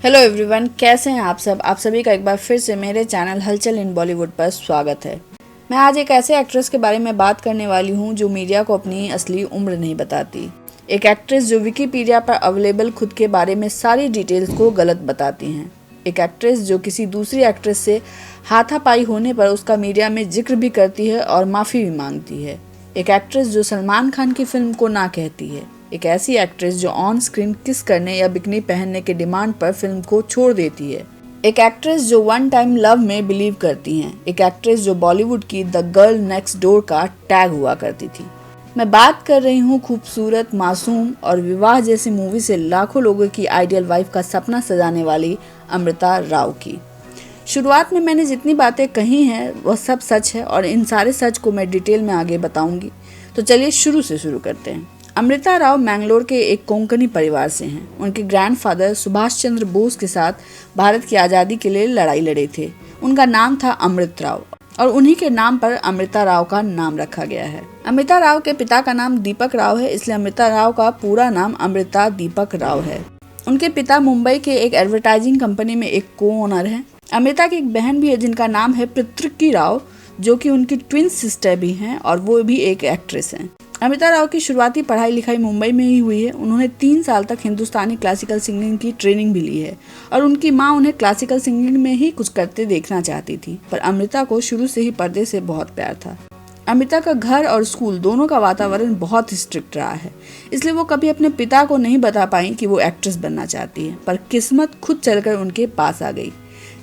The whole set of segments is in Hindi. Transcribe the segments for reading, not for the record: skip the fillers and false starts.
हेलो एवरीवन, कैसे हैं आप सब। आप सभी का एक बार फिर से मेरे चैनल हलचल इन बॉलीवुड पर स्वागत है। मैं आज एक ऐसे एक्ट्रेस के बारे में बात करने वाली हूं जो मीडिया को अपनी असली उम्र नहीं बताती। एक एक्ट्रेस जो विकिपीडिया पर अवेलेबल खुद के बारे में सारी डिटेल्स को गलत बताती हैं। एक एक्ट्रेस जो किसी दूसरी एक्ट्रेस से हाथापाई होने पर उसका मीडिया में जिक्र भी करती है और माफ़ी भी मांगती है। एक एक्ट्रेस जो सलमान खान की फिल्म को ना कहती है। एक ऐसी एक्ट्रेस जो ऑन स्क्रीन किस करने या बिकनी पहनने के डिमांड पर फिल्म को छोड़ देती है। एक एक्ट्रेस जो वन टाइम लव में बिलीव करती हैं। एक एक्ट्रेस जो बॉलीवुड की द गर्ल नेक्स्ट डोर का टैग हुआ करती थी। मैं बात कर रही हूँ खूबसूरत, मासूम और विवाह जैसी मूवी से लाखों लोगों की आइडियल वाइफ का सपना सजाने वाली अमृता राव की। शुरुआत में मैंने जितनी बातें कही हैं वह सब सच है और इन सारे सच को मैं डिटेल में आगे बताऊंगी। तो चलिए शुरू से शुरू करते हैं। अमृता राव मैंगलोर के एक कोंकणी परिवार से हैं। उनके ग्रैंडफादर सुभाष चंद्र बोस के साथ भारत की आज़ादी के लिए लड़ाई लड़े थे। उनका नाम था अमृत राव और उन्हीं के नाम पर अमृता राव का नाम रखा गया है। अमृता राव के पिता का नाम दीपक राव है, इसलिए अमृता राव का पूरा नाम अमृता दीपक राव है। उनके पिता मुंबई के एक एडवर्टाइजिंग कंपनी में एक को-ओनर हैं। अमृता की एक बहन भी है जिनका नाम है पृथ्वी राव, जो कि उनकी ट्विन सिस्टर भी हैं और वो भी एक एक्ट्रेस हैं। अमृता राव की शुरुआती पढ़ाई लिखाई मुंबई में ही हुई है। उन्होंने 3 साल तक हिंदुस्तानी क्लासिकल सिंगिंग की ट्रेनिंग भी ली है और उनकी माँ उन्हें क्लासिकल सिंगिंग में ही कुछ करते देखना चाहती थी, पर अमृता को शुरू से ही पर्दे से बहुत प्यार था। अमृता का घर और स्कूल दोनों का वातावरण बहुत स्ट्रिक्ट रहा है, इसलिए वो कभी अपने पिता को नहीं बता पाई कि वो एक्ट्रेस बनना चाहती है, पर किस्मत खुद चलकर उनके पास आ गई।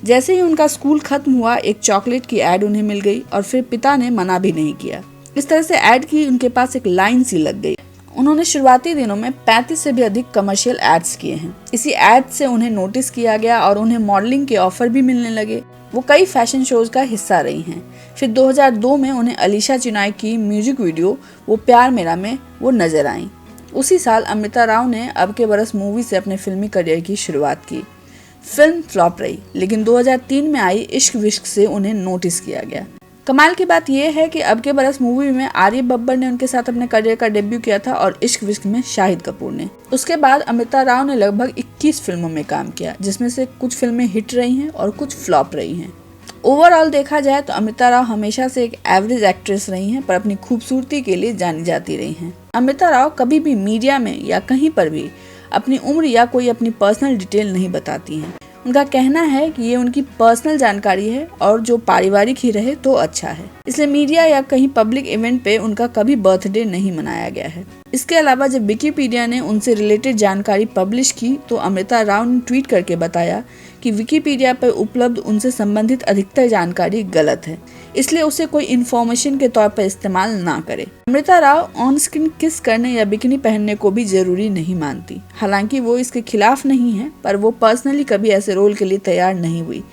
जैसे ही उनका स्कूल खत्म हुआ, एक चॉकलेट की एड उन्हें मिल गई और फिर पिता ने मना भी नहीं किया। इस तरह से एड की उनके पास एक लाइन सी लग गई। उन्होंने शुरुआती दिनों में 35 से भी अधिक कमर्शियल एड्स किए हैं। इसी एड से उन्हें नोटिस किया गया और उन्हें मॉडलिंग के ऑफर भी मिलने लगे। वो कई फैशन शोज का हिस्सा रही हैं। फिर 2002 में उन्हें अलीशा चिनाई की म्यूजिक वीडियो वो प्यार मेरा में वो नजर आई। उसी साल अमृता राव ने अब के बरस मूवी से अपने फिल्मी करियर की शुरुआत की। फिल्म फ्लॉप रही, लेकिन 2003 में आई इश्क विश्क से उन्हें नोटिस किया गया। कमाल की बात यह है कि अब के बरस मूवी में आर्य बब्बर ने उनके साथ अपने करियर का डेब्यू किया था और इश्क विश्क में शाहिद कपूर ने। उसके बाद अमृता राव ने लगभग 21 फिल्मों में काम किया, जिसमें से कुछ फिल्में हिट रही हैं और कुछ फ्लॉप रही हैं। ओवरऑल देखा जाए तो अमृता राव हमेशा से एक एवरेज एक्ट्रेस रही हैं, पर अपनी खूबसूरती के लिए जानी जाती रही हैं। अमृता राव कभी भी मीडिया में या कहीं पर भी अपनी उम्र या कोई अपनी पर्सनल डिटेल नहीं बताती हैं। उनका कहना है कि ये उनकी पर्सनल जानकारी है और जो पारिवारिक ही रहे तो अच्छा है, इसलिए मीडिया या कहीं पब्लिक इवेंट पे उनका कभी बर्थडे नहीं मनाया गया है। इसके अलावा जब विकिपीडिया ने उनसे रिलेटेड जानकारी पब्लिश की तो अमृता राव ने ट्वीट करके बताया कि विकिपीडिया पर उपलब्ध उनसे संबंधित अधिकतर जानकारी गलत है, इसलिए उसे कोई इन्फॉर्मेशन के तौर पर इस्तेमाल ना करे। अमृता राव ऑन स्क्रीन किस करने या बिकिनी पहनने को भी जरूरी नहीं मानती। हालांकि वो इसके खिलाफ नहीं है, पर वो पर्सनली कभी ऐसे रोल के लिए तैयार नहीं हुई,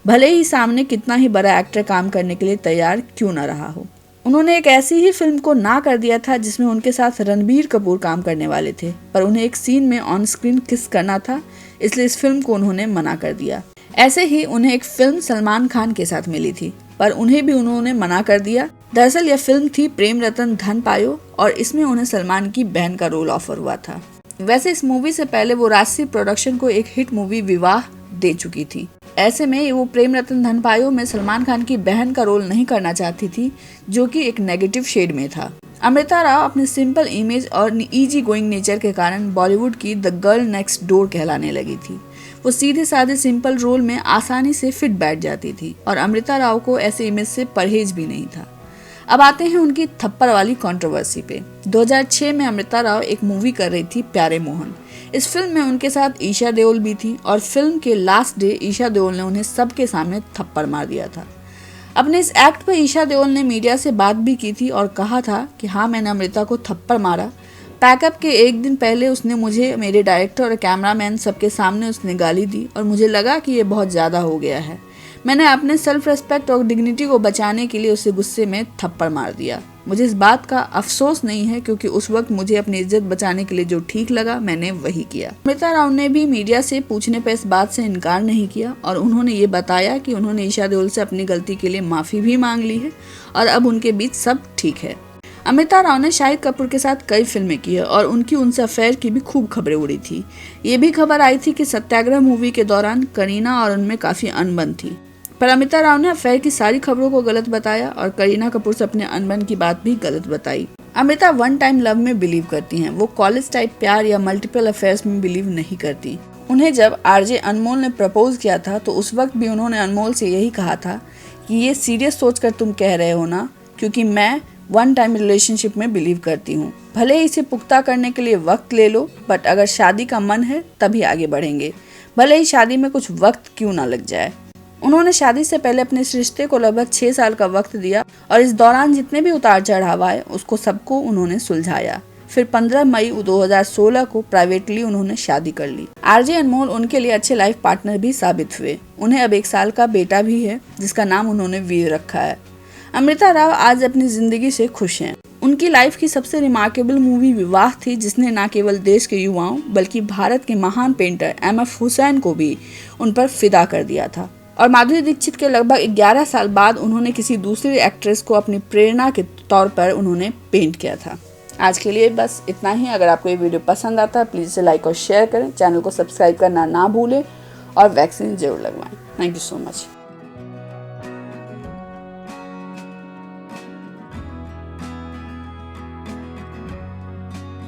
भले ही सामने कितना ही बड़ा एक्टर काम करने के लिए तैयार क्यों न रहा हो। उन्होंने एक ऐसी ही फिल्म को ना कर दिया था जिसमें उनके साथ रणबीर कपूर काम करने वाले थे, पर उन्हें एक सीन में ऑन स्क्रीन किस करना था, इसलिए इस फिल्म को उन्होंने मना कर दिया। ऐसे ही उन्हें एक फिल्म सलमान खान के साथ मिली थी, पर उन्हें भी उन्होंने मना कर दिया। दरअसल यह फिल्म थी प्रेम रतन धन पायो और इसमें उन्हें सलमान की बहन का रोल ऑफर हुआ था। वैसे इस मूवी से पहले वो राजश्री प्रोडक्शन को एक हिट मूवी विवाह दे चुकी थी। ऐसे में वो प्रेम रतन धन पायो में सलमान खान की बहन का रोल नहीं करना चाहती थी, जो कि एक नेगेटिव शेड में था। अमृता राव अपने सिंपल इमेज और इजी गोइंग नेचर के कारण बॉलीवुड की द गर्ल नेक्स्ट डोर कहलाने लगी थी। वो सीधे साधे सिंपल रोल में आसानी से फिट बैठ जाती थी और अमृता राव को ऐसे इमेज से परहेज भी नहीं था। अब आते हैं उनकी थप्पड़ वाली कंट्रोवर्सी पे। 2006 में अमृता राव एक मूवी कर रही थी प्यारे मोहन। इस फिल्म में उनके साथ ईशा देओल भी थी और फिल्म के लास्ट डे ईशा देओल ने उन्हें सबके सामने थप्पड़ मार दिया था। अपने इस एक्ट पर ईशा देओल ने मीडिया से बात भी की थी और कहा था कि हाँ, मैंने अमृता को थप्पड़ मारा। पैकअप के एक दिन पहले उसने मुझे, मेरे डायरेक्टर और कैमरामैन सबके सामने उसने गाली दी और मुझे लगा कि ये बहुत ज़्यादा हो गया है। मैंने अपने सेल्फ रेस्पेक्ट और डिग्निटी को बचाने के लिए उसे गुस्से में थप्पड़ मार दिया। मुझे इस बात का अफसोस नहीं है, क्योंकि उस वक्त मुझे अपनी इज्जत बचाने के लिए जो ठीक लगा मैंने वही किया। अमृता राव ने भी मीडिया से पूछने पर इस बात से इनकार नहीं किया और उन्होंने ये बताया कि उन्होंने ईशा देओल से अपनी गलती के लिए माफ़ी भी मांग ली है और अब उनके बीच सब ठीक है। अमिता राव ने शाहिद कपूर के साथ कई फिल्में की है और उनकी उनसे अफेयर की भी खूब खबरें उड़ी थी। ये भी खबर आई थी कि सत्याग्रह मूवी के दौरान करीना और उनमें काफी अनबन थी, पर अमिता राव ने अफेयर की सारी खबरों को गलत बताया और करीना कपूर से अपने अनबन की बात भी गलत बताई। अमिता वन टाइम लव में बिलीव करती हैं। वो कॉलेज टाइप प्यार या मल्टीपल अफेयर्स में बिलीव नहीं करती। उन्हें जब आरजे अनमोल ने प्रपोज किया था तो उस वक्त भी उन्होंने अनमोल से यही कहा था कि ये सीरियस सोचकर तुम कह रहे हो ना, क्योंकि मैं वन टाइम रिलेशनशिप में बिलीव करती हूँ। भले ही इसे पुख्ता करने के लिए वक्त ले लो, बट अगर शादी का मन है तभी आगे बढ़ेंगे, भले ही शादी में कुछ वक्त क्यों ना लग जाए। उन्होंने शादी से पहले अपने इस रिश्ते को लगभग 6 साल का वक्त दिया और इस दौरान जितने भी उतार चढ़ाव आए उसको सबको उन्होंने सुलझाया। फिर 15 मई 2016 को प्राइवेटली उन्होंने शादी कर ली। आरजे अनमोल उनके लिए अच्छे लाइफ पार्टनर भी साबित हुए। उन्हें अब 1 साल का बेटा भी है जिसका नाम उन्होंने वीर रखा है। अमृता राव आज अपनी जिंदगी से खुश हैं। उनकी लाइफ की सबसे रिमार्केबल मूवी विवाह थी, जिसने न केवल देश के युवाओं बल्कि भारत के महान पेंटर एम.एफ. हुसैन को भी उन पर फिदा कर दिया था। और माधुरी दीक्षित के लगभग 11 साल बाद उन्होंने किसी दूसरी एक्ट्रेस को अपनी प्रेरणा के तौर पर उन्होंने पेंट किया था। आज के लिए बस इतना ही। अगर आपको ये वीडियो पसंद आता है प्लीज़ इसे लाइक और शेयर करें, चैनल को सब्सक्राइब करना ना भूलें और वैक्सीन जरूर लगवाएं। Thank you so much.